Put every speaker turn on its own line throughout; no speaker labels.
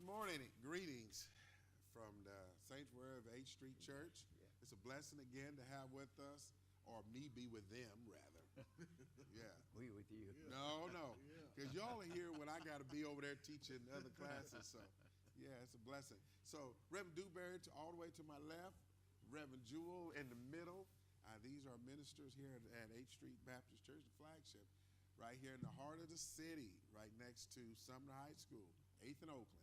Good morning. Greetings from the sanctuary of H Street Church.
Yeah.
It's a blessing again to have with us, or me be with them, rather. Yeah.
We with you.
No. Because y'all are here when I got to be over there teaching other classes. So, yeah, it's a blessing. So, Reverend Dewberry all the way to my left, Reverend Jewel in the middle. These are ministers here at H Street Baptist Church, the flagship, right here in the heart of the city, right next to Sumner High School, 8th and Oakland.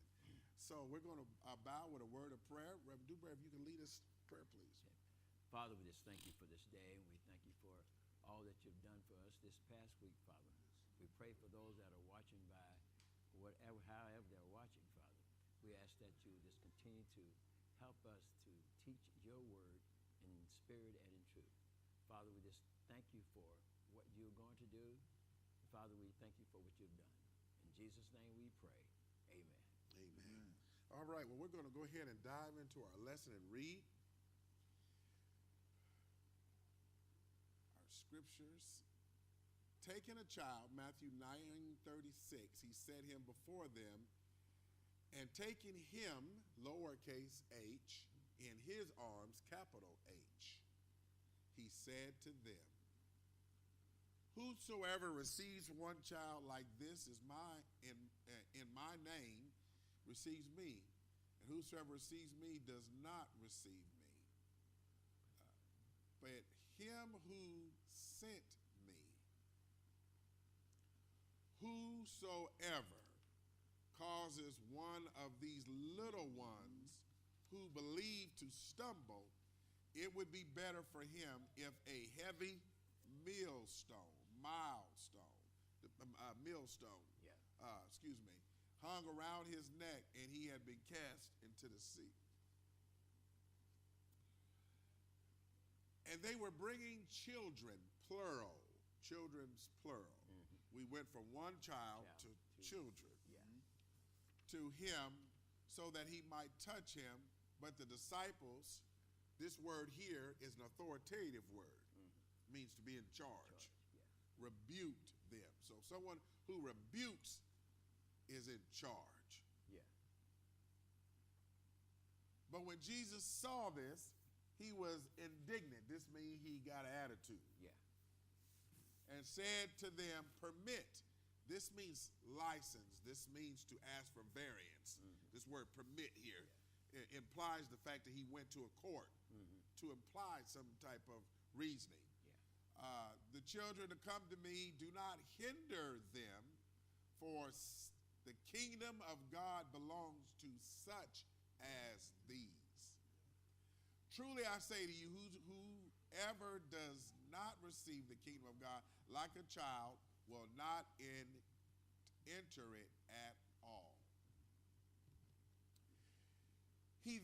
So we're going to bow with a word of prayer. Reverend Dewberry, if you can lead us in prayer, please.
Father, we just thank you for this day, and we thank you for all that you've done for us this past week, Father. We pray for those that are watching by however they're watching, Father. We ask that you just continue to help us to teach your word in spirit and in truth. Father, we just thank you for what you're going to do. Father, we thank you for what you've done. In Jesus' name we pray. Amen.
Amen. All right, well, we're going to go ahead and dive into our lesson and read our scriptures. Taking a child, Matthew 9:36, he set him before them, and taking him, lowercase h, in his arms, capital H, he said to them, "Whosoever receives one child like this is in my name receives me, and whosoever receives me does not receive me, but him who sent me. Whosoever causes one of these little ones who believe to stumble, it would be better for him if a heavy millstone, hung around his neck and he had been cast into the sea." And they were bringing children, plural, children's plural. Mm-hmm. We went from one child to children, to him so that he might touch him. But the disciples, this word here is an authoritative word. Mm-hmm. Means to be in charge. Rebuked them. So someone who rebukes is in charge.
Yeah.
But when Jesus saw this, he was indignant. This means he got an attitude.
Yeah.
And said to them, "Permit." This means license. This means to ask for variance. Mm-hmm. This word permit here it implies the fact that he went to a court to imply some type of reasoning. Yeah. "The children to come to me, do not hinder them, for the kingdom of God belongs to such as these. Truly I say to you, whoever does not receive the kingdom of God like a child will not enter it at all." He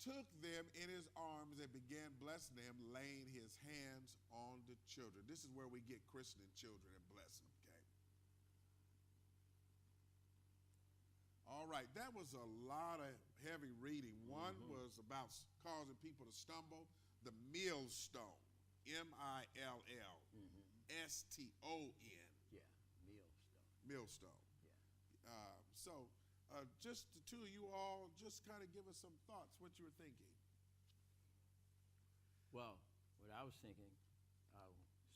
took them in his arms and began blessing them, laying his hands on the children. This is where we get christening children and bless them, okay? All right, that was a lot of heavy reading. One was about causing people to stumble. The millstone, millstone.
Yeah, millstone.
Millstone.
Yeah.
So just the two of you all, just kind of give us some thoughts, what you were thinking.
Well, what I was thinking,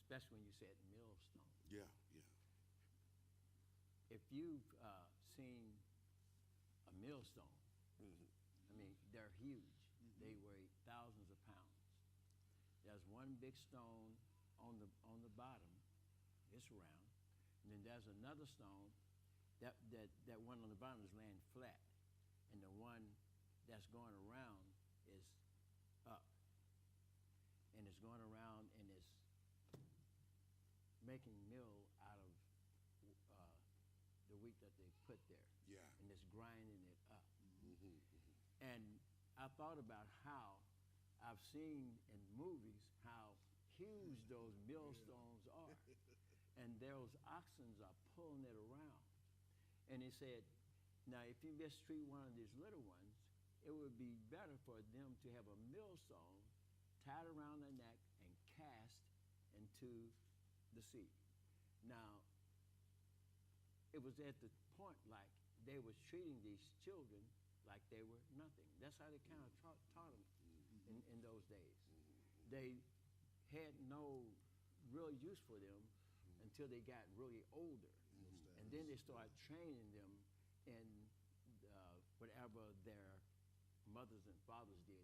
especially when you said millstone.
Yeah.
If you've seen a millstone, I mean, they're huge. Mm-hmm. They weigh thousands of pounds. There's one big stone on the bottom. It's round. And then there's another stone that one on the bottom is laying flat, and the one that's going around is up, and it's going around and it's making meal out of the wheat that they put there.
Yeah.
And it's grinding it up. And I thought about how I've seen in movies how huge those millstones are. And those oxen are pulling it around. And he said, now if you mistreat one of these little ones, it would be better for them to have a millstone tied around their neck and cast into the sea. Now, it was at the point like they they was treating these children like they were nothing. That's how they kind of taught them in those days. They had no real use for them until they got really older. And then they started training them in whatever their mothers and fathers did,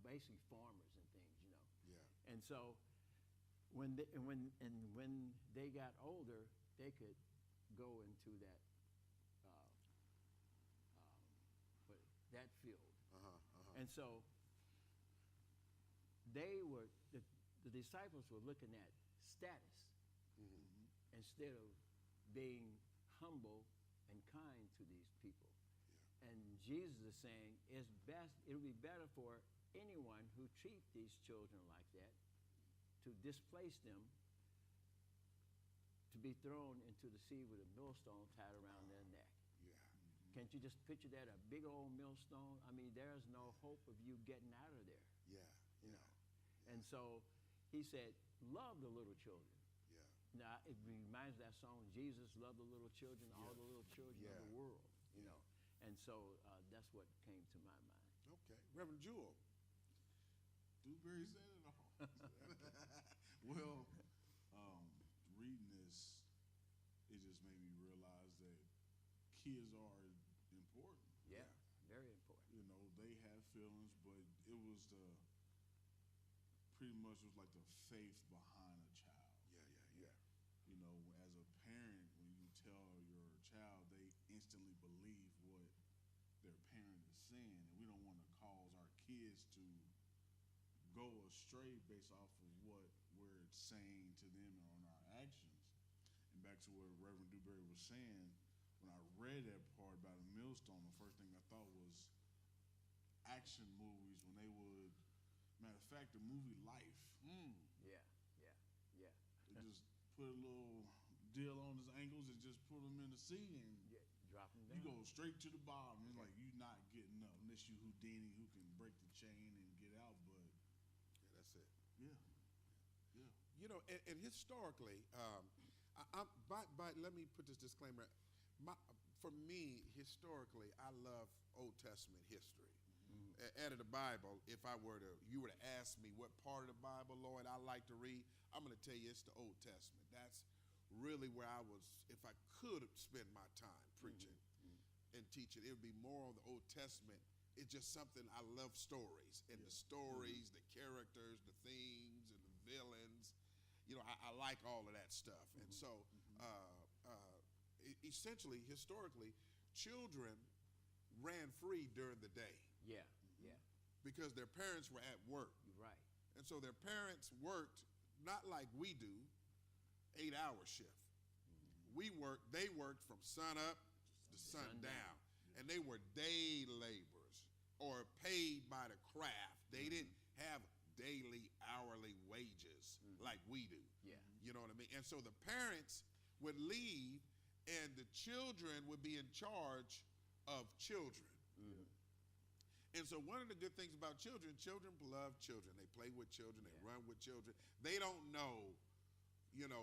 basically farmers and things,
Yeah.
And so when they got older, they could go into that that field. And so the disciples were looking at status instead of being humble and kind to these people. And Jesus is saying it would be better for anyone who treat these children like that to displace them, to be thrown into the sea with a millstone tied around their neck.
Yeah.
Can't you just picture that, a big old millstone? I mean, there's no hope of you getting out of there.
Yeah.
You know. And so he said, love the little children.
Yeah.
Now, it reminds that song, Jesus loved the little children, all the little children of the world, you know. And so that's what came to my mind.
Okay. Reverend Jewel.
Dewberry said it all. Well, reading this, it just made me realize that kids are important.
Yeah, very important.
You know, they have feelings, but it was pretty much was like the faith behind a child.
Yeah.
You know, as a parent, when you tell your child, they instantly believe what their parent is saying, and we don't want to cause our kids to go astray based off of what we're saying to them on our actions. And back to what Reverend Dewberry was saying, when I read that part about a millstone, the first thing I thought was action movies when they would, matter of fact, the movie Life.
Yeah.
They just put a little deal on his ankles and just put him in the sea, and
Drop them
you
down.
go straight to the bottom. It's like you're not getting up unless you Houdini who can break the chain and get out. But
Yeah, that's it.
yeah.
You know, and historically, let me put this disclaimer. For me, historically, I love Old Testament history. Out of the Bible, if you were to ask me what part of the Bible, Lord, I like to read, I'm going to tell you it's the Old Testament. That's really where I was, if I could spend my time preaching and teaching, it would be more on the Old Testament. It's just something, I love stories, and the stories, the characters, the themes, and the villains. You know, I like all of that stuff. And so, essentially, historically, children ran free during the day
Yeah.
because their parents were at work.
You're right.
And so their parents worked not like we do, 8-hour shift. They worked from sun up to sundown. And they were day laborers or paid by the craft. They didn't have daily, hourly wages like we do.
Yeah.
You know what I mean? And so the parents would leave and the children would be in charge of children. And so one of the good things about children love children. They play with children. They run with children. They don't know,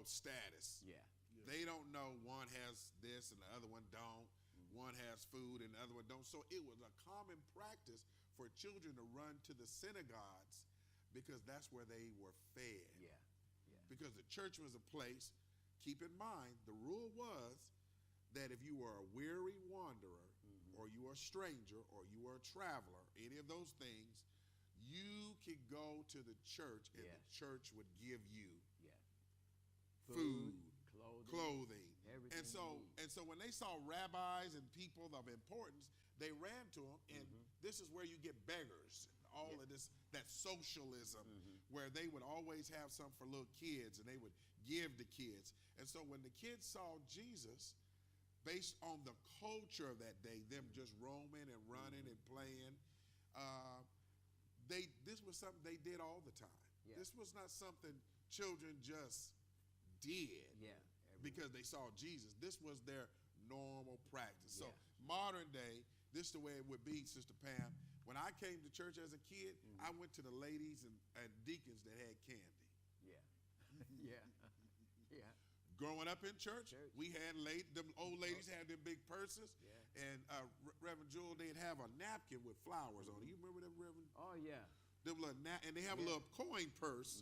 status.
Yeah.
They don't know one has this and the other one don't. One has food and the other one don't. So it was a common practice for children to run to the synagogues because that's where they were fed.
Yeah.
Because the church was a place, keep in mind, the rule was that if you were a weary wanderer or you were a stranger or you were a traveler, any of those things, you could go to the church and the church would give you food, clothing.
Everything
And so when they saw rabbis and people of importance, they ran to them, and this is where you get beggars, all of this, that socialism, where they would always have something for little kids, and they would give to kids. And so when the kids saw Jesus, based on the culture of that day, them just roaming and running and playing, this was something they did all the time.
Yeah.
This was not something children just did because they saw Jesus. This was their normal practice. So modern day, this is the way it would be, Sister Pam. When I came to church as a kid, I went to the ladies and deacons that had candy.
Yeah.
growing up in church, we had them old ladies had them big purses, and Reverend Jewel, they'd have a napkin with flowers on it. You remember them, Reverend?
Oh yeah.
Them little and they have a little coin purse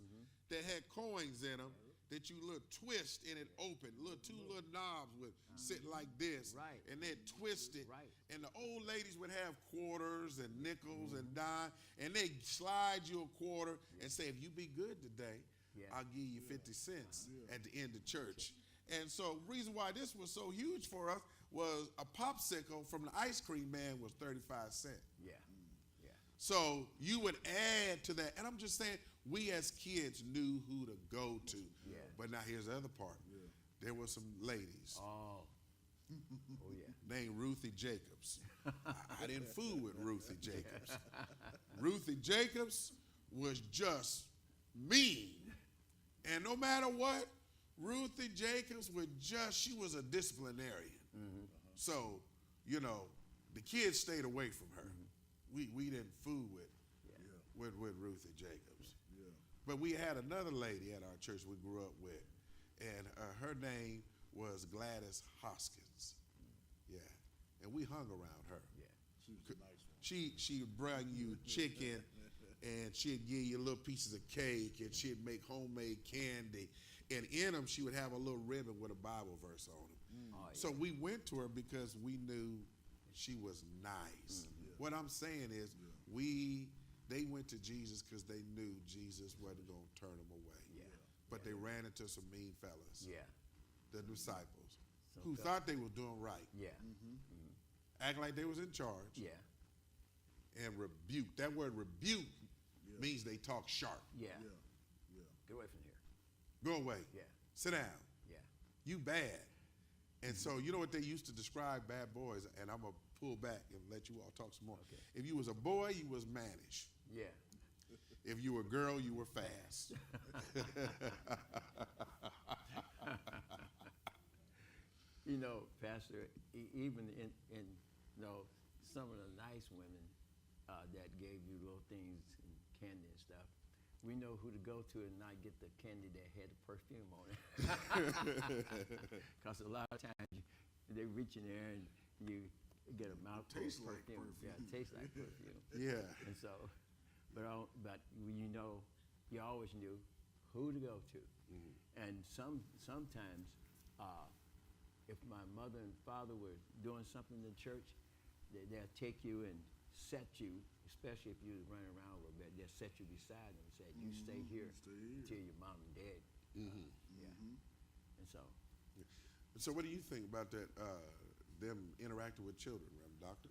that had coins in them that you little twist and it opened. Two little knobs would sit like this,
Right.
and they'd twist it.
Right.
And the old ladies would have quarters and nickels and dime, and they'd slide you a quarter and say, if you be good today, I'll give you 50 cents at the end of church. And so reason why this was so huge for us was a popsicle from the ice cream man was 35 cents.
Yeah. Yeah.
So you would add to that. And I'm just saying, we as kids knew who to go to.
Yeah.
But now here's the other part. There were some ladies
Oh. Oh yeah.
named Ruthie Jacobs. I didn't fool with Ruthie Jacobs. Ruthie Jacobs was just mean. And no matter what, Ruthie Jacobs she was a disciplinarian. So, the kids stayed away from her. We didn't fool with Ruthie Jacobs.
Yeah.
But we had another lady at our church we grew up with, and her name was Gladys Hoskins. Yeah. And we hung around her.
Yeah.
She was a nice one.
She would bring you chicken, and she'd give you little pieces of cake, and she'd make homemade candy. And in them, she would have a little ribbon with a Bible verse on it.
Oh, yeah.
So we went to her because we knew she was nice. What I'm saying is, they went to Jesus because they knew Jesus wasn't going to turn them away.
Yeah.
But they ran into some mean fellas,
Yeah.
the disciples,
Some
who
fellas.
thought they were doing right,
Yeah.
act like they was in charge,
Yeah.
and rebuke. That word rebuke means they talk sharp.
Yeah.
Yeah. Yeah.
Get away from here.
Go away.
Yeah.
Sit down.
Yeah.
You bad. And so you know what they used to describe bad boys, and I'm going to pull back and let you all talk some more.
Okay.
If you was a boy, you was mannish.
Yeah.
If you were a girl, you were fast.
Pastor, even in some of the nice women that gave you little things and candy and stuff, we know who to go to and not get the candy that had the perfume on it. Because a lot of times they reach in there and you get a mouthful of
Tastes like
perfume.
perfume.
Yeah, it tastes like perfume.
Yeah.
And so, but you always knew who to go to. And sometimes, if my mother and father were doing something in church, they'll take you and set you, especially if you was running around a little bit, they'll set you beside them and say, you stay here until your mom and dad. Yeah. And so.
So what do you think about that, them interacting with children, Reverend Doctor?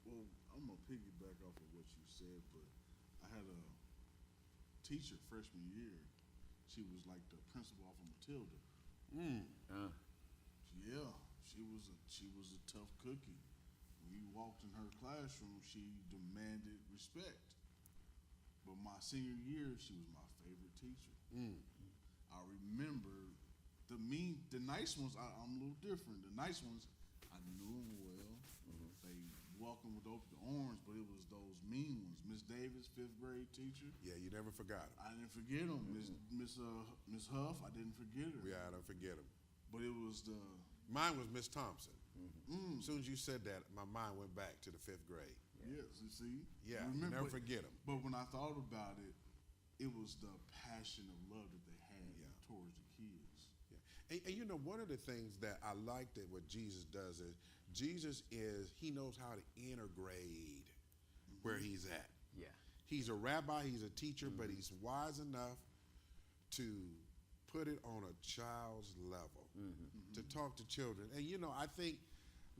Well, I'm going to piggyback off of what you said, but I had a teacher freshman year. She was like the principal off of Matilda. Yeah, she was a tough cookie. When you walked in her classroom, she demanded respect. But my senior year, she was my favorite teacher. I remember the nice ones. I'm a little different. The nice ones, I knew them well. They welcomed with open arms, but it was those mean ones. Miss Davis, 5th grade teacher.
Yeah, you never forgot him.
I didn't forget him. Miss Huff, I didn't forget her.
Yeah, I don't forget him.
But it was
Mine was Miss Thompson. As soon as you said that, my mind went back to the 5th grade.
yes, you see.
Yeah,
You remember,
never forget him.
But when I thought about it, it was the passion of love that they had towards the kids.
Yeah. And one of the things that I like that what Jesus does is he knows how to integrate where he's at.
Yeah.
He's a rabbi, he's a teacher, but he's wise enough to put it on a child's level, to talk to children. And I think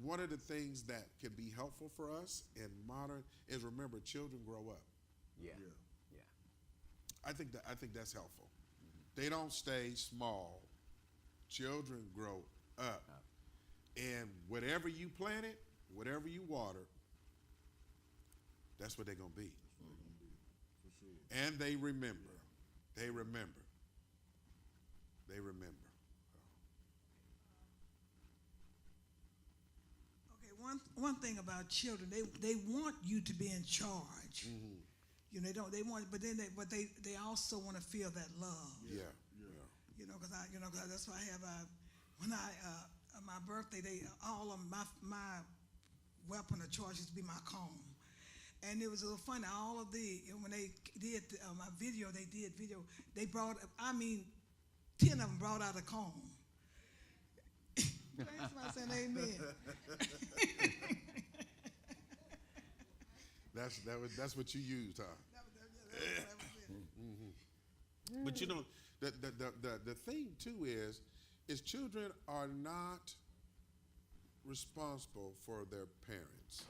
one of the things that can be helpful for us in modern is remember children grow up.
Yeah.
Yeah.
Yeah.
I think that's helpful. They don't stay small. Children grow up. And whatever you planted, whatever you water, that's what they're going to be.
That's what they're gonna be, for sure.
And they remember. They remember. They remember.
Okay, one thing about children, they want you to be in charge. They don't. They want, but they also want to feel that love.
Yeah.
'cause that's why I have when I my birthday, all of my weapon of choice used to be my comb. And it was a little funny. All of when they did my video, they brought, 10 of them brought out a comb. Somebody saying amen.
That's what you used, huh?
That was it.
But you know, the thing too is children are not responsible for their parents.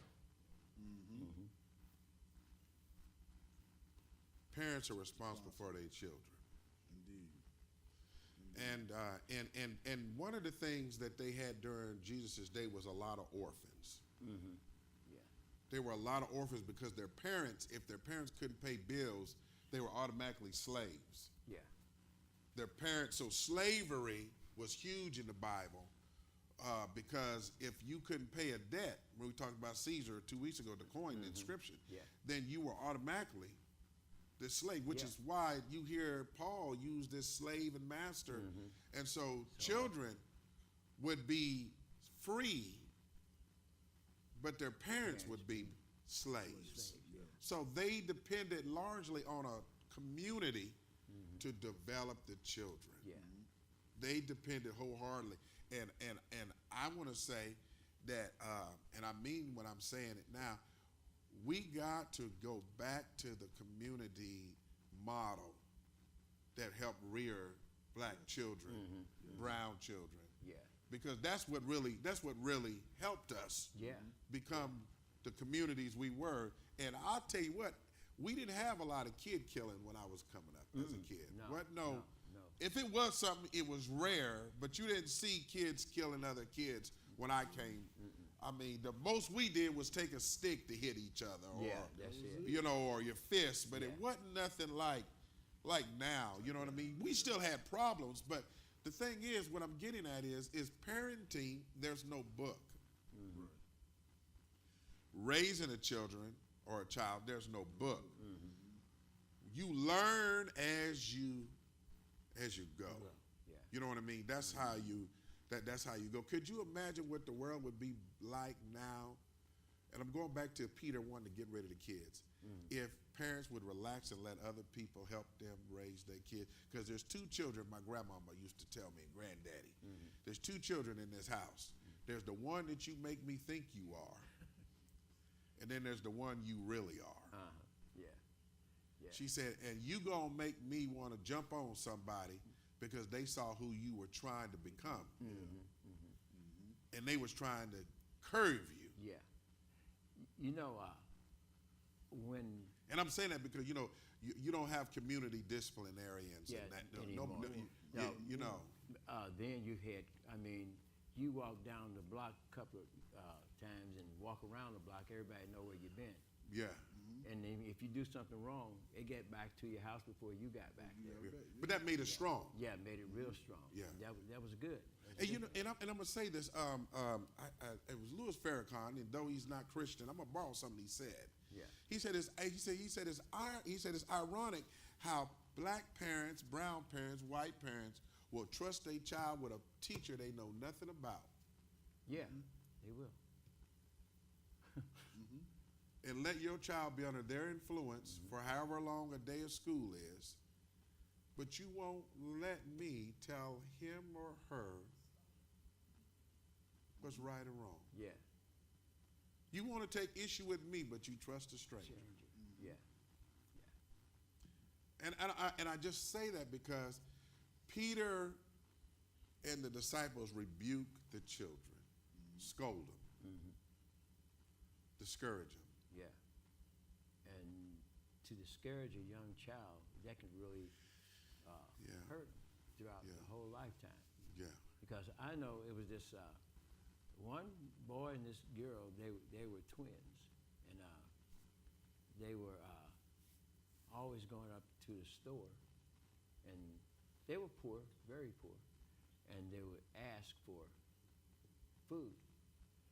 Parents are responsible for their children.
Indeed.
And one of the things that they had during Jesus' day was a lot of orphans.
Yeah.
There were a lot of orphans because their parents, if their parents couldn't pay bills, they were automatically slaves.
Yeah.
Their parents, so slavery was huge in the Bible because if you couldn't pay a debt, when we talked about Caesar 2 weeks ago, the coin, the inscription,
Yeah.
then you were automatically the slave, which is why you hear Paul use this slave and master. And so children would be free, but their parents would be slaves. So they depended largely on a community to develop the children.
Yeah.
They depended wholeheartedly. And I want to say that, and I mean when I'm saying it now, we got to go back to the community model that helped rear black children, brown children.
Yeah.
Because that's what really helped us
Yeah.
become the communities we were. And I'll tell you what, we didn't have a lot of kid killing when I was coming up as a kid.
No.
If it was something, it was rare, but you didn't see kids killing other kids when I came. I mean, the most we did was take a stick to hit each other, or
That's it.
you know, or your fist, but it
Yeah.
wasn't nothing like now. You know what I mean? We still had problems, but the thing is, what I'm getting at is parenting. There's no book. Raising a children or a child, there's no book. You learn as you go.
Yeah.
You know what I mean? That's how you go. Could you imagine what the world would be like now? And I'm going back to Peter wanting to get rid of the kids. If parents would relax and let other people help them raise their kids, because there's two children my grandmama used to tell me, and granddaddy. There's two children in this house. There's the one that you make me think you are, and then there's the one you really are.
Yeah. Yeah.
She said, and you gonna make me want to jump on somebody because they saw who you were trying to become. And they was trying to curve you.
Yeah. You know, when
And I'm saying that because, you know, you don't have community disciplinarians
Yeah,
and that.
anymore. No.
You know.
then you had, you walk down the block a couple of times and walk around the block, everybody know where you've been.
Yeah.
And then if you do something wrong, it get back to your house before you got back there.
Yeah. But that made us strong.
Yeah, it made it real strong.
Yeah.
That was good.
And you know, and I'm gonna say this. It was Louis Farrakhan, and though he's not Christian, I'm gonna borrow something he said.
Yeah.
He said it's ironic how black parents, brown parents, white parents will trust their child with a teacher they know nothing about,
Yeah, they will.
and let your child be under their influence for however long a day of school is, but you won't let me tell him or her what's right or wrong.
Yeah.
You want to take issue with me, but you trust a stranger.
Yeah.
And I just say that because Peter and the disciples rebuke the children, scold them, discourage them.
Yeah. And to discourage a young child, that can really hurt them throughout the whole lifetime.
Yeah.
Because I know it was this one boy and this girl, they were twins. And they were always going up to the store. And they were poor, very poor. And they would ask for food.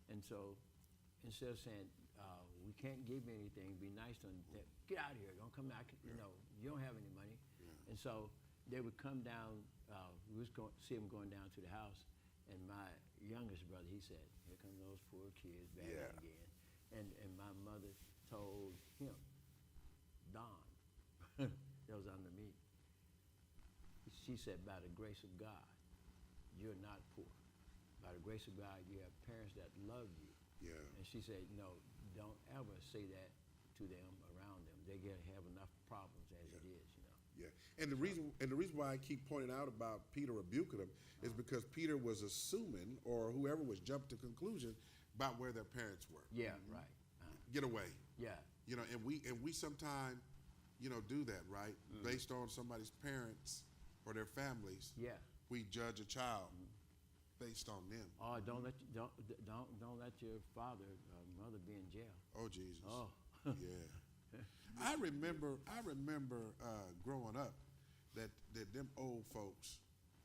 And so instead of saying, we can't give you anything, be nice to them, get out of here, don't come back, you know, you don't have any money.
Yeah.
And so they would come down. We was going see them going down to the house, and my youngest brother, he said, "Here come those poor kids back
Yeah.
again." And my mother told him, Don, that was under me. She said, "By the grace of God, you're not poor. By the grace of God, you have parents that love you."
Yeah.
And she said, don't ever say that to them, around them. They have enough problems as it is,
Yeah, and the reason why I keep pointing out about Peter rebuking them is because Peter was assuming, or whoever was jumped to conclusion about where their parents were.
Yeah, right.
Get away,
Yeah,
and we sometimes, do that, right? Based on somebody's parents or their families,
yeah.
we judge a child based on them.
Oh, don't let your father or mother be in jail.
Oh Jesus.
Oh,
Yeah. I remember growing up that them old folks,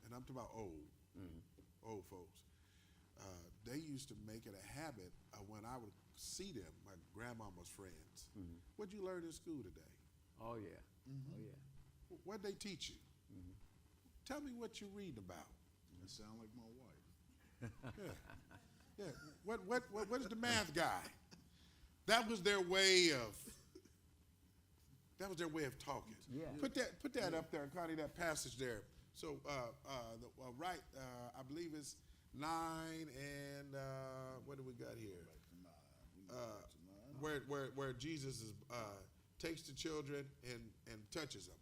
and I'm talking about old folks, they used to make it a habit when I would see them, my grandmama's friends. What'd you learn in school today?
oh yeah, oh yeah.
What'd they teach you? Tell me what you read about.
That sound like my wife.
Yeah. What is the math guy? That was their way of talking.
Yeah.
Put that up there, Connie, that passage there. So I believe it's 9 and what do we got here? Where Jesus is takes the children and touches them,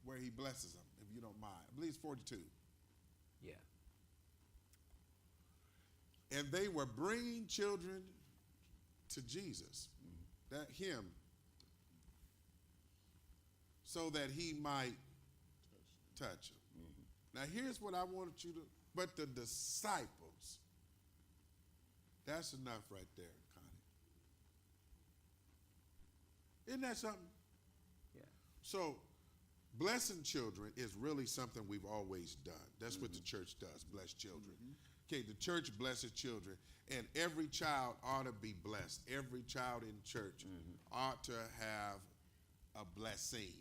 where he blesses them, if you don't mind. I believe it's 42.
Yeah.
And they were bringing children to Jesus, that him, so that he might touch them. Now here's what I wanted you to, but the disciples, that's enough right there, Connie. Isn't that something?
Yeah.
So blessing children is really something we've always done. That's what the church does, bless children. Okay, the church blesses children, and every child ought to be blessed. Every child in church ought to have a blessing.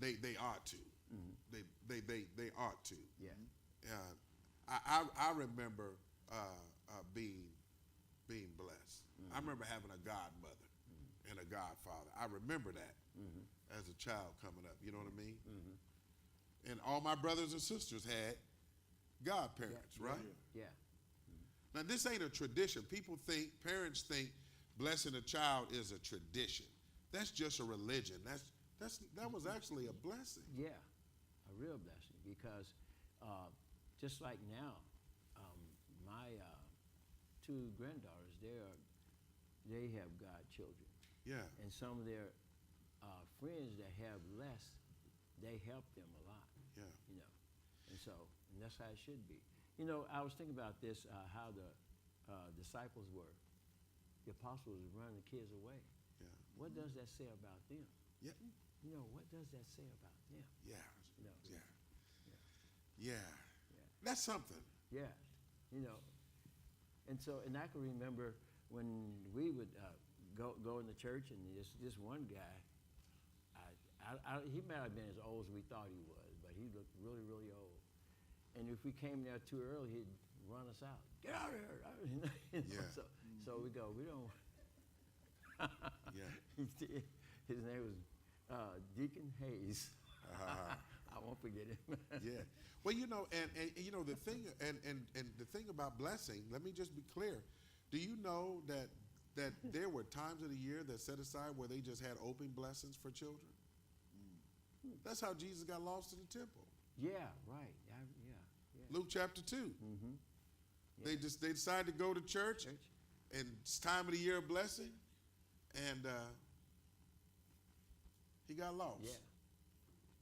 They ought to. They ought to.
Yeah.
I remember being blessed. I remember having a godmother and a godfather. I remember that as a child coming up. You know what I mean? And all my brothers and sisters had godparents, right?
Yeah.
Now this ain't a tradition. Parents think blessing a child is a tradition. That's just a religion. That was actually a blessing.
Yeah, a real blessing, because just like now, my two granddaughters, they have godchildren.
Yeah.
And some of their friends that have less, they help them a lot.
Yeah.
And that's how it should be. I was thinking about this, how the disciples were. The apostles were running the kids away.
Yeah.
What does that say about them?
Yeah.
What does that say about them?
Yeah.
You know.
Yeah. Yeah. That's something.
Yeah, and I can remember when we would go in the church, and this one guy, he might have been as old as we thought he was, but he looked really, really old. And if we came there too early, he'd run us out. Get out of here!
Yeah.
So we go. We don't.
Yeah.
His name was Deacon Hayes. I won't forget him.
Yeah. Well, and the thing and the thing about blessing, let me just be clear. Do you know that there were times of the year that set aside where they just had open blessings for children? That's how Jesus got lost in the temple.
Yeah, right. Yeah.
Luke chapter 2.
Yeah.
They decided to go to church, and it's time of the year of blessing, and he got lost.
Yeah.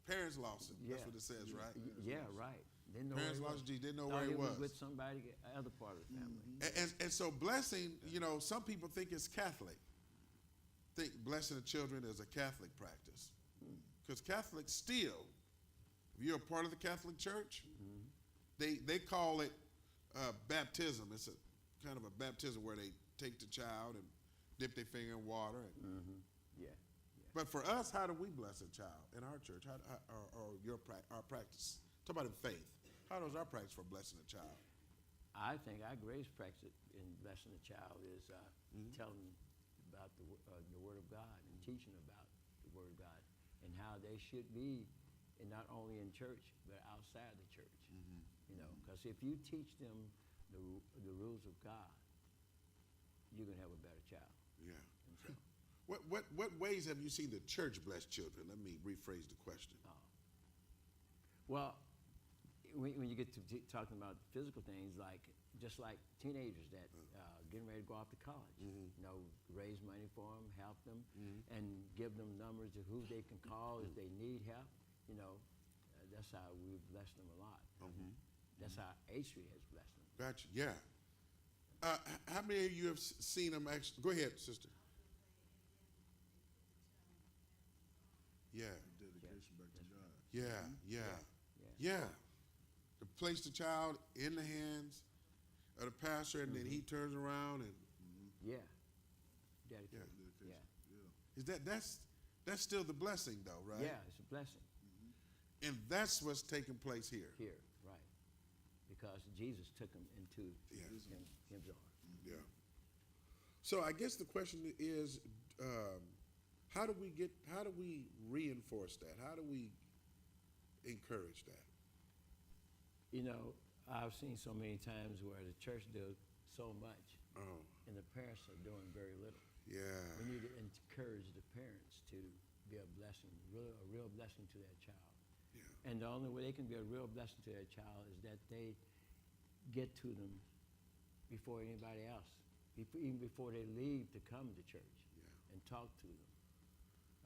Parents lost him.
Yeah.
That's what it says, right?
Yeah, right. Didn't know
Parents
where he
lost
was.
Jesus. Didn't know
Thought
where he was.
with somebody, other part of the family.
And so blessing, some people think it's Catholic. Think blessing the children is a Catholic practice. Because Catholics still, if you're a part of the Catholic Church, they call it baptism. It's a kind of a baptism where they take the child and dip their finger in water. And
Yeah.
But for us, how do we bless a child in our church? Our practice? Talk about in faith. How does our practice for blessing a child?
I think our greatest practice in blessing a child is telling them about the Word of God and teaching about the Word of God and how they should be, and not only in church but outside the church. You know, because if you teach them the rules of God, you're gonna have a better child.
Yeah.
And so,
What ways have you seen the church bless children? Let me rephrase the question.
well, when you get to talking about physical things, just like teenagers that getting ready to go off to college, you know, raise money for them, help them, and give them numbers of who they can call if they need help. You know, that's how we've blessed them a lot. That's how A Street has blessed them.
Gotcha. Yeah. How many of you have seen them actually? Go ahead, sister. Yeah.
Dedication back to God.
Yeah. To place the child in the hands of the pastor, and then he turns around and
Yeah. Dedication.
Dedication.
Yeah.
is that's still the blessing though, right?
Yeah, it's a blessing
And that's what's taking place here.
here, right? Because Jesus took them into
Yeah.
his arms.
Yeah. So I guess the question is, how do we reinforce that? How do we encourage that?
You know, I've seen so many times where the church does so much,
Oh,
and the parents are doing very little.
yeah.
We need to encourage the parents to be a blessing, a real blessing to their child.
Yeah.
And the only way they can be a real blessing to their child is that they get to them before anybody else, even before they leave to come to church,
Yeah.
and talk to them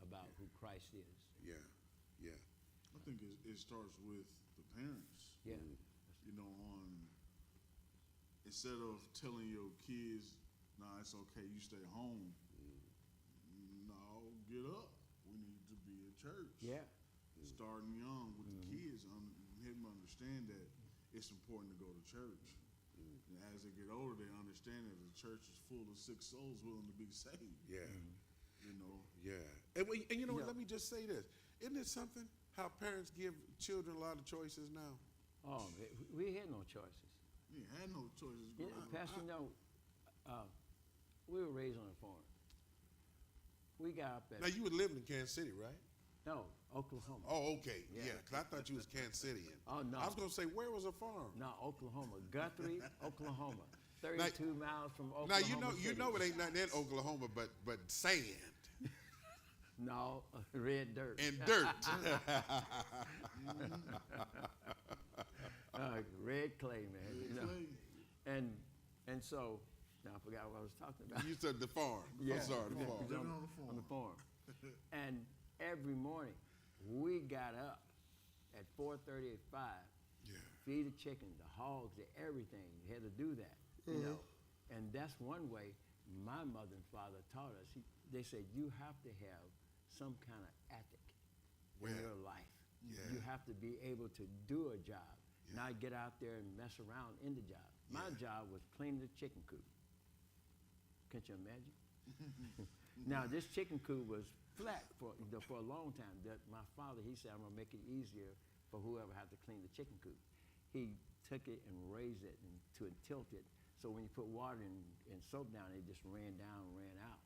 about who Christ is.
Yeah. Yeah.
I think it starts with the parents.
Yeah.
You know, instead of telling your kids, "Nah, it's okay, you stay home." No, get up. We need to be at church.
Yeah.
Starting young with the kids, help them understand that it's important to go to church. And as they get older, they understand that the church is full of sick souls willing to be saved.
Yeah.
You know,
Yeah. And you know what?
Yeah.
Let me just say this. Isn't it something how parents give children a lot of choices now?
Oh, we had no choices.
you ain't had no choices.
Yeah,
growing up.
Pastor, you know, we were raised on a farm. We got up at
Now you were living in Kansas City, right?
no, Oklahoma.
Oh, okay.
Yeah.
Yeah, because I thought you was Kansas Cityan.
Oh, no.
I was going to say, where was a farm?
No, Oklahoma, Guthrie, Oklahoma, 32 miles from
Now
Oklahoma.
you
City.
know it ain't nothing in Oklahoma but sand
No, red dirt.
and dirt.
Red clay, man.
Red
you know.
clay.
And so now I forgot what I was talking about.
You said the farm.
Yeah.
I'm sorry, the
Yeah.
farm.
Living on the farm.
On the farm. And every morning we got up at 4:30 at 5.
Yeah.
Feed the chicken, the hogs, everything. You had to do that, you know. And that's one way my mother and father taught us. They said you have to have some kind of ethic in
Yeah.
your life.
Yeah.
You have to be able to do a job,
Yeah.
not get out there and mess around in the job. My
Yeah.
job was cleaning the chicken coop. Can't you imagine? Now this chicken coop was flat for a long time. My father, he said, I'm gonna make it easier for whoever had to clean the chicken coop. He took it and raised it and tilt it, so when you put water and soap down, it just ran down and ran out,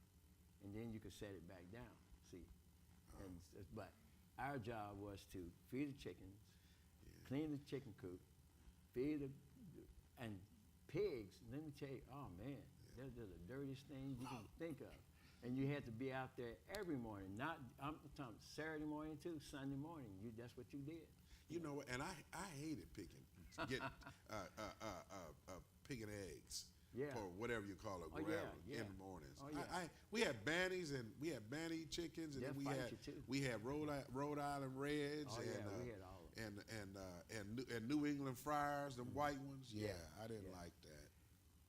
and then you could set it back down. See, but our job was to feed the chickens, clean the chicken coop, feed and pigs. Let me tell you, oh man, they're the dirtiest things you can think of. And you had to be out there every morning. I'm talking Saturday morning too, Sunday morning. That's what you did.
You know what? And I hated picking eggs.
Yeah.
Or whatever you call it,
Oh,
gravel
yeah.
in the mornings.
Oh, yeah.
We had bannies and we had banny chickens, and
They'll
then
fight you, too.
we had Rhode Island Reds,
Oh,
and
yeah, we had all of them.
and New England Friars, the white ones. Yeah,
Yeah,
I didn't
yeah.
like that.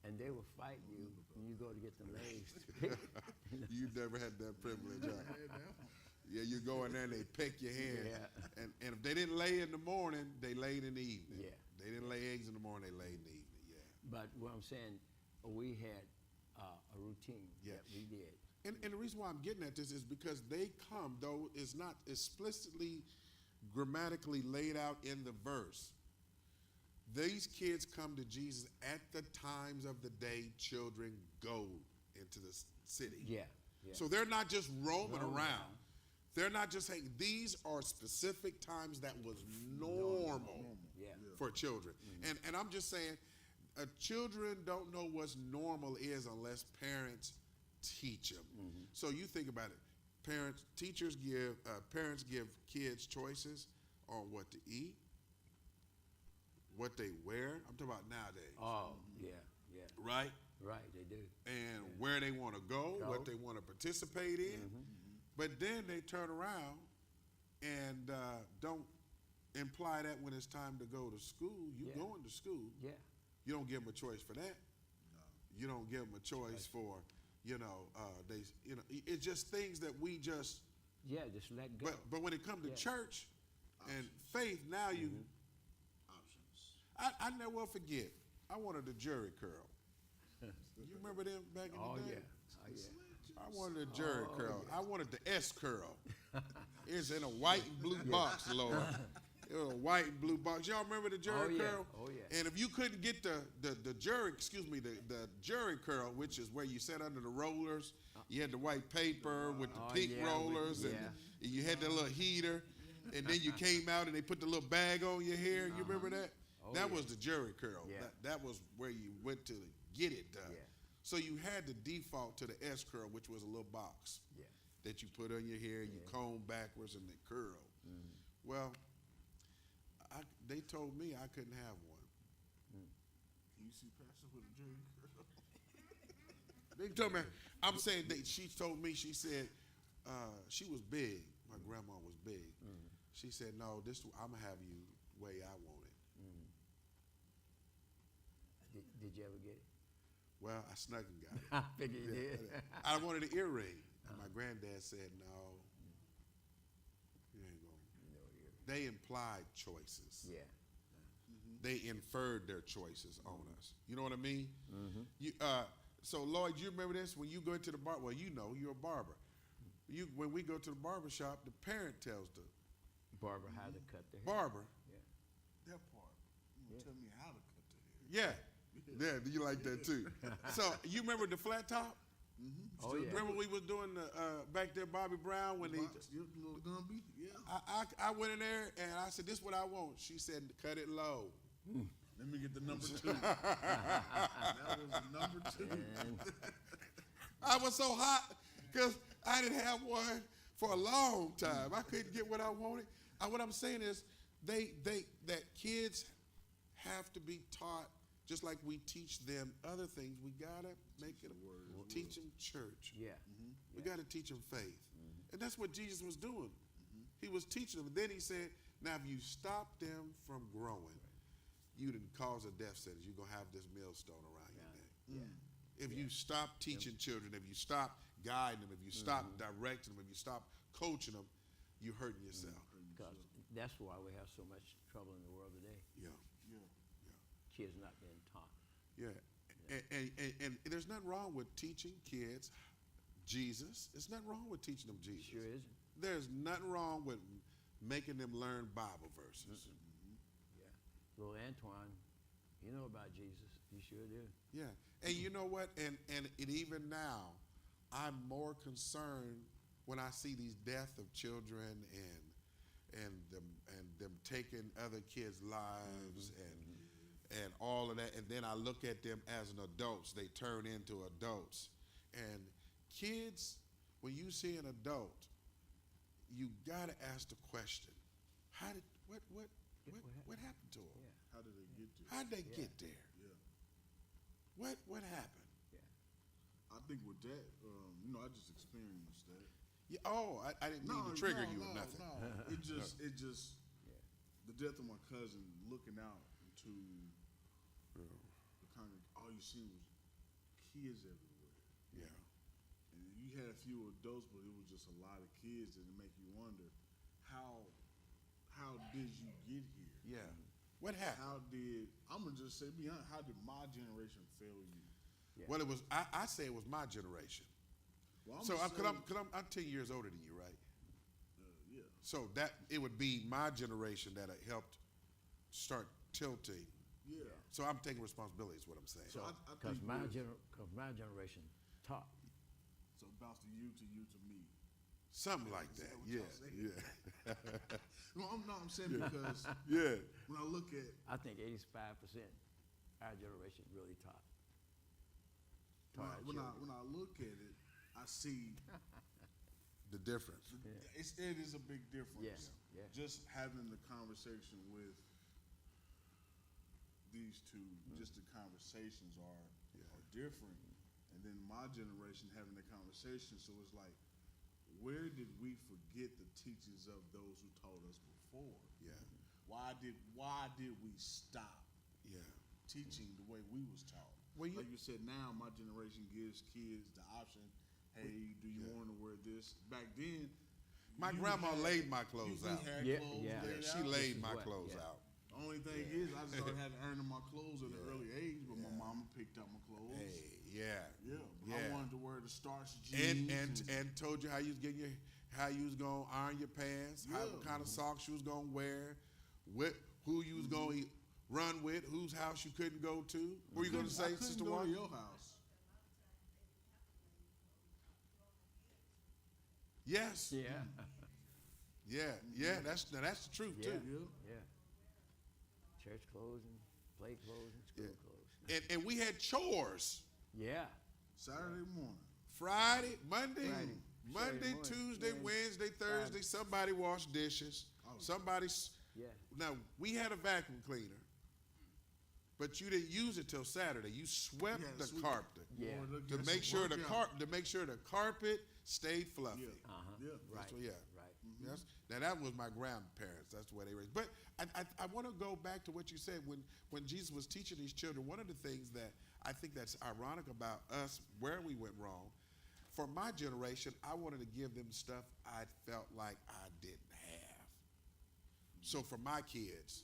And they would fight you when you go to get the legs to pick.
You never had that privilege, huh? Yeah, you go in there and they pick your hand.
Yeah.
And if they didn't lay in the morning, they laid in the evening.
Yeah.
They didn't lay eggs in the morning, they laid in the evening. Yeah.
But what I'm saying, we had a routine
Yes.
that we did.
And the reason why I'm getting at this is because they come, though it's not explicitly grammatically laid out in the verse. These kids come to Jesus at the times of the day children go into the city.
Yeah. Yeah.
So they're not just roaming
Roaming
around.
around.
They're not just saying, these are specific times that was normal
Yeah.
for children. And I'm just saying, children don't know what's normal is unless parents teach them. So you think about it. Parents give kids choices on what to eat, what they wear. I'm talking about nowadays.
Oh, yeah, yeah.
Right?
Right, they do.
And where they want to go,
Go.
what they want to participate in. But then they turn around and don't imply that when it's time to go to school, you
Yeah.
going to school.
Yeah.
You don't give them a choice for that. You don't give them a choice for, it's just things that we just.
Yeah, just let go.
But when it comes to
Yeah.
church and faith, now you.
Options.
I never will forget. I wanted a Jerry curl. You remember them back in
Oh,
the
yeah.
day?
Oh, yeah.
I wanted a Jerry
Oh,
curl.
yeah.
I wanted the S curl. It's in a white and blue box, Lord. It was a white and blue box. Y'all remember the Jerry
Oh, yeah.
curl?
Oh, yeah.
And if you couldn't get the Jerry, the Jerry curl, which is where you sat under the rollers, you had the white paper with the
Oh,
pink
yeah,
rollers, and you had that little heater, and then you came out and they put the little bag on your hair. You remember that?
Oh,
That
yeah.
was the Jerry curl.
Yeah.
That was where you went to get it done.
Yeah.
So you had to default to the S curl, which was a little box
Yeah.
that you put on your hair, you comb backwards, and they curl. Well, they told me I couldn't have one.
Can you see Pastor with a Jerry curl?
They told me, I'm saying that she told me, she said, she was big. My grandma was big. She said, no, I'm going to have you the way I want it.
Did you ever get it?
Well, I snuck and got it.
I figured you did.
I wanted an earring. And my granddad said, no, you ain't going to.
No, you're,
They implied choices.
yeah.
They inferred their choices on us. You know what I mean? So, Lloyd, you remember this? When you go into the bar, well, you're a barber. When we go to the barber shop, the parent tells the
Barbara how to cut the hair.
barber,
That part. You gonna tell me how to cut the hair.
yeah, you like that too. So, you remember the flat top?
Oh, yeah.
Remember we was doing the back there, Bobby Brown, when
Box, you little Gumby? Yeah.
I went in there and I said, this is what I want. She said, cut it low.
Let me get the number 2. That was the number 2.
I was so hot because I didn't have one for a long time. I couldn't get what I wanted. What I'm saying is that kids have to be taught, just like we teach them other things. We gotta make it teach them church.
Yeah.
We gotta teach them faith, and that's what Jesus was doing. He was teaching them. And then he said, "Now, if you stop them from growing, you didn't cause a death sentence. You're gonna have this millstone around your neck.
Yeah.
If you stop teaching children, if you stop guiding them, if you stop directing them, if you stop coaching them, you're hurting yourself.
Because that's why we have so much trouble in the world today.
Yeah,
Kids not being taught.
yeah. And there's nothing wrong with teaching kids Jesus. There's nothing wrong with teaching them Jesus.
Sure isn't.
There's nothing wrong with making them learn Bible verses.
Yeah. Little Antoine, you know about Jesus. You sure do.
Yeah. And you know what? And even now, I'm more concerned when I see these death of children and them taking other kids' lives and all of that. And then I look at them as an adults. They turn into adults. And kids, when you see an adult, you gotta ask the question: what happened to them?
Yeah.
How did they get there?
How did they get there?
Yeah.
What happened?
I think with that, I just experienced that.
Yeah, I didn't mean to trigger you or nothing.
No. It just the death of my cousin, looking out into the all you see was kids everywhere.
Yeah.
And you had a few adults, but it was just a lot of kids, and it make you wonder, how did you get here?
Yeah. What happened?
I'm gonna just say, be honest, how did my generation fail you?
Yeah.
Well, I say it was my generation.
Well,
So
I'ma
I'm 10 years older than you, right?
yeah.
So that it would be my generation that helped start tilting.
Yeah.
So I'm taking responsibility. Is what I'm saying.
So I
Because
think
my generation taught.
so bounce to you to me.
Something like
Is
that.
that what
Yeah,
y'all saying?
yeah,
No, I'm saying because
yeah.
when I look at
I think 85% our generation really taught. Taught our
when
children.
I look at it, I see
The difference.
it is a big difference.
Yeah, yeah.
Just having the conversation with these two, just the conversations are different. And then my generation having the conversation, so it's like, where did we forget the teachings of those who taught us before?
Yeah,
Why did we stop
yeah.
teaching the way we was taught?
Well, you-
like you said, now my generation gives kids the option. Hey, do you want to wear this? Back then,
My
you
grandma
had-
laid my clothes
we
out.
had
Yeah,
clothes
yeah.
laid
She
out.
laid
is
my
what-
clothes
yeah.
out.
Only thing is, I just started having earning my clothes at an early age, but my mama picked up my clothes.
Hey, yeah.
Yeah, but
Yeah.
I wanted to wear the starched jeans.
And told you how you was getting how you was gonna iron your pants, how
Yeah.
what kind of socks you was gonna wear, who you was gonna run with, whose house you couldn't go to. What were you gonna
I
say,
couldn't
Sister
go to
Warren?
your house.
Yes.
Yeah.
Yeah. That's the truth
Yeah.
too.
Yeah.
Yeah. Church clothes and play clothes and school
Yeah.
clothes.
And we had chores.
Yeah.
Saturday morning.
Friday, Monday,
Friday,
Monday,
Saturday morning,
Tuesday,
yeah.
Wednesday, Thursday.
Friday.
Somebody washed dishes.
Oh.
Somebody's.
Yeah.
Now we had a vacuum cleaner, but you didn't use it till Saturday. You swept
Yeah,
the
sweep.
carpet
Yeah.
Boy, look,
to
that's
make
a
sure the
workout.
carpet stayed fluffy.
Yeah.
Uh-huh.
Yeah.
Right.
That's what- yeah.
Right.
Yes. Now that was my grandparents. That's the way they raised. But I want to go back to what you said when Jesus was teaching these children. One of the things that I think that's ironic about us, where we went wrong, for my generation, I wanted to give them stuff I felt like I didn't have. So for my kids,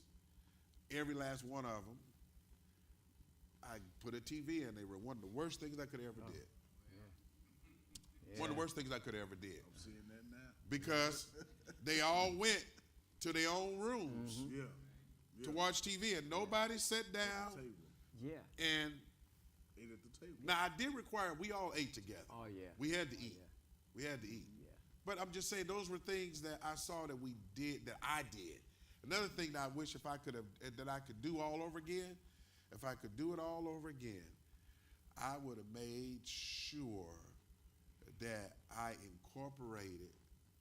every last one of them, I put a TV in. They were one of the worst things I could ever did.
Yeah.
One of the worst things I could ever did.
I'm seeing that now.
Because they all went to their own rooms
Yeah.
to watch TV, and nobody sat
At
down.
the table.
Yeah.
And
Ate at the table.
now I did require we all ate together.
Oh, yeah.
We had to eat.
Yeah.
We had to eat.
Yeah.
But I'm just saying those were things that I saw that we did, that I did. Another thing that I wish if I could have, that I could do all over again, if I could do it all over again, I would have made sure that I incorporated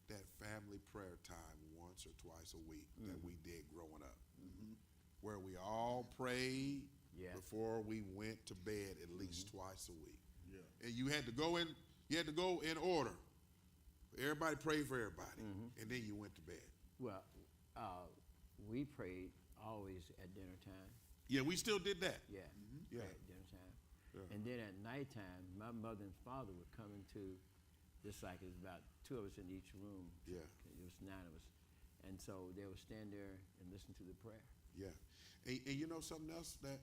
that family prayer time once or twice a week that we did growing up, where we all prayed
Yeah.
before we went to bed at least twice a week.
Yeah.
And you had to go in order. Everybody prayed for everybody, and then you went to bed.
Well, we prayed always at dinner time.
Yeah, we still did that.
Yeah.
Yeah.
Pray at dinner time.
Yeah.
And then at nighttime, my mother and father would come into, just like it's about two of us in each room.
Yeah.
It was 9 of us. And so they would stand there and listen to the prayer.
Yeah, and you know something else that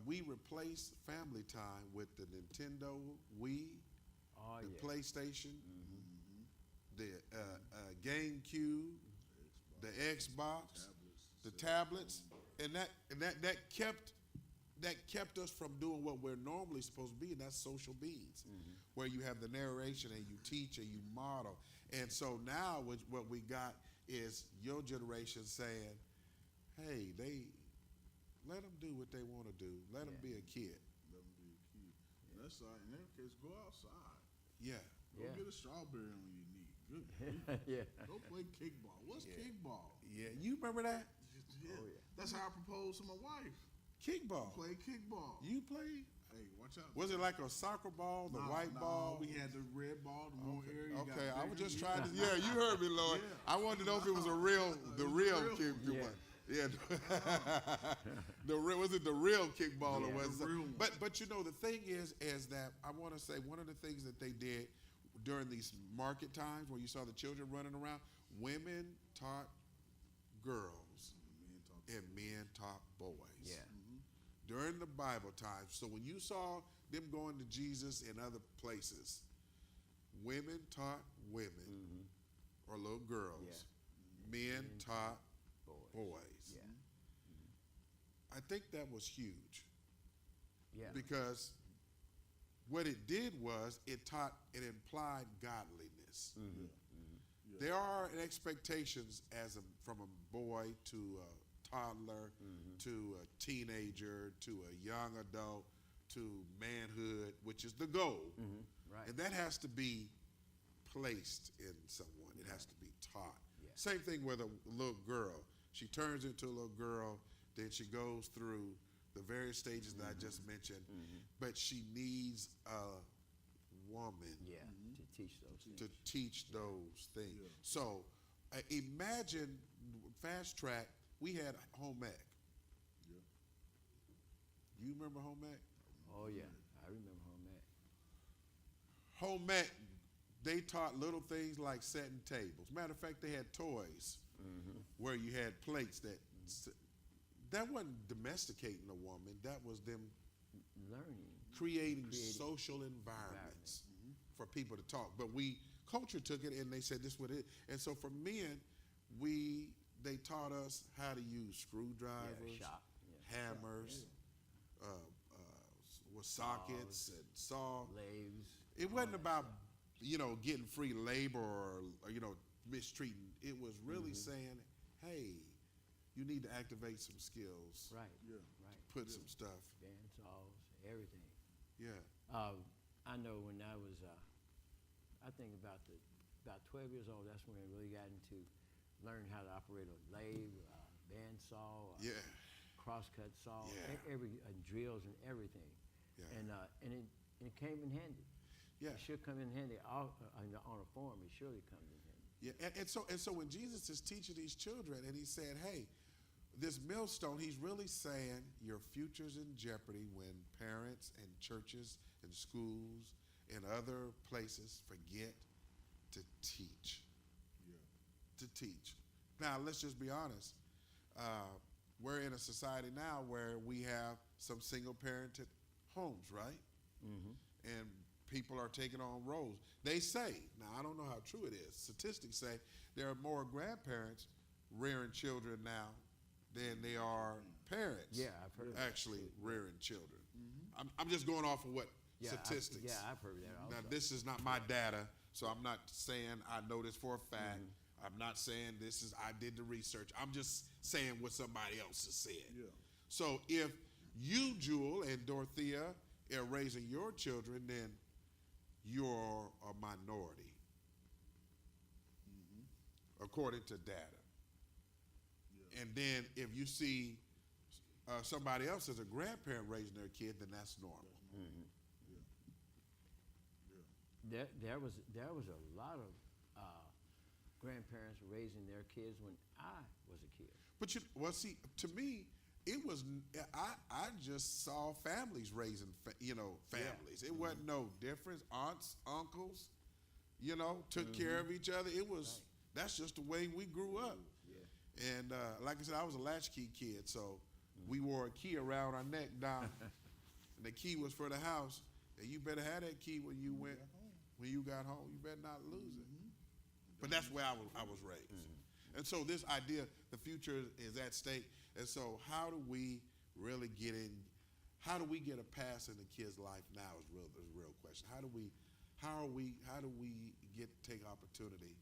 we replaced family time with the Nintendo Wii,
Oh,
the
yeah.
PlayStation, the GameCube, the Xbox, the tablets, and that kept us from doing what we're normally supposed to be, and that's social beings, where you have the narration and you teach and you model. And so now what we got is your generation saying, hey, let them do what they want to do. Let them
Yeah.
be a kid.
Let them be a kid. And that's all. In that case, go outside.
Yeah.
Go
Yeah.
get a strawberry on your knee. Good.
Yeah.
Go play kickball. What's
Yeah.
kickball?
Yeah. You remember that?
Yeah.
Oh, yeah.
That's how I proposed to my wife.
Kickball.
Play kickball.
You played?
Hey, watch out.
Was it like a soccer ball, the
Nah,
white
nah,
ball?
We had the red ball, the more area. you
Okay,
got
I was
bigger,
just
yeah.
trying to. Yeah, you heard me, Lord.
Yeah.
I wanted to know if it was the
real
real
one.
kick.
Yeah.
Yeah. Was it the real kickball or
Yeah.
was
The
it?
real one.
But you know the thing is that I want to say one of the things that they did during these market times where you saw the children running around, women taught girls and men taught boys.
Yeah.
During the Bible times. So when you saw them going to Jesus in other places, women taught women or little girls. Men taught boys.
Yeah.
I think that was huge
Yeah.
because what it did was it implied godliness. There are expectations from a boy to a toddler to a teenager to a young adult to manhood, which is the goal.
Right.
And that has to be placed in someone. It has to be taught.
Yeah.
Same thing with a little girl. She turns into a little girl, then she goes through the various stages that I just mentioned, but she needs a woman
Yeah. To teach those things.
to teach those things. So imagine, fast track, we had home ec. You remember home ec?
Oh yeah, I remember home ec.
Home ec, they taught little things like setting tables. Matter of fact, they had toys where you had plates that wasn't domesticating a woman. That was them
Learning.
creating social environments for people to talk. But culture took it and they said this is what it is. And so for men, they taught us how to use screwdrivers,
shop. Yeah.
hammers, with sockets and saw.
Lathes.
It
all
wasn't
that
about
stuff.
getting free labor or mistreating. It was really saying, hey, you need to activate some skills.
Right.
Yeah.
Right.
Put some stuff.
Bandsaws, everything.
Yeah.
I know when I was, I think about 12 years old. That's when I really got into learning how to operate a lathe, bandsaw,
Yeah.
crosscut saw,
Yeah.
drills and everything.
Yeah.
And it came in handy.
Yeah.
It should come in handy on a farm. It surely comes in handy.
Yeah. And so when Jesus is teaching these children and he said, hey, this millstone, he's really saying your future's in jeopardy when parents and churches and schools and other places forget to teach. To teach. Now, let's just be honest. We're in a society now where we have some single-parented homes, right? And people are taking on roles. They say, now I don't know how true it is, statistics say there are more grandparents rearing children now than they are parents
Yeah, I've heard that.
actually rearing children. I'm just going off of what statistics.
I've heard that also.
Now, this is not my data, so I'm not saying I know this for a fact. I'm not saying I did the research. I'm just saying what somebody else has said.
Yeah.
So if you, Jewel, and Dorothea are raising your children, then you're a minority, according to data.
Yeah.
And then if you see somebody else as a grandparent raising their kid, then that's normal.
There was a lot of grandparents raising their kids when I was a kid.
But see, to me, it was I just saw families raising families. It wasn't no difference. Aunts, uncles, took care of each other. It was that's just the way we grew up.
Yeah.
And like I said, I was a latchkey kid, so we wore a key around our neck down. And the key was for the house, and you better have that key when you got home. You better not lose it. But that's where I was raised. And so this idea, the future is at stake. And so how do we really get a pass in the kid's life now is the real question. How do we take opportunity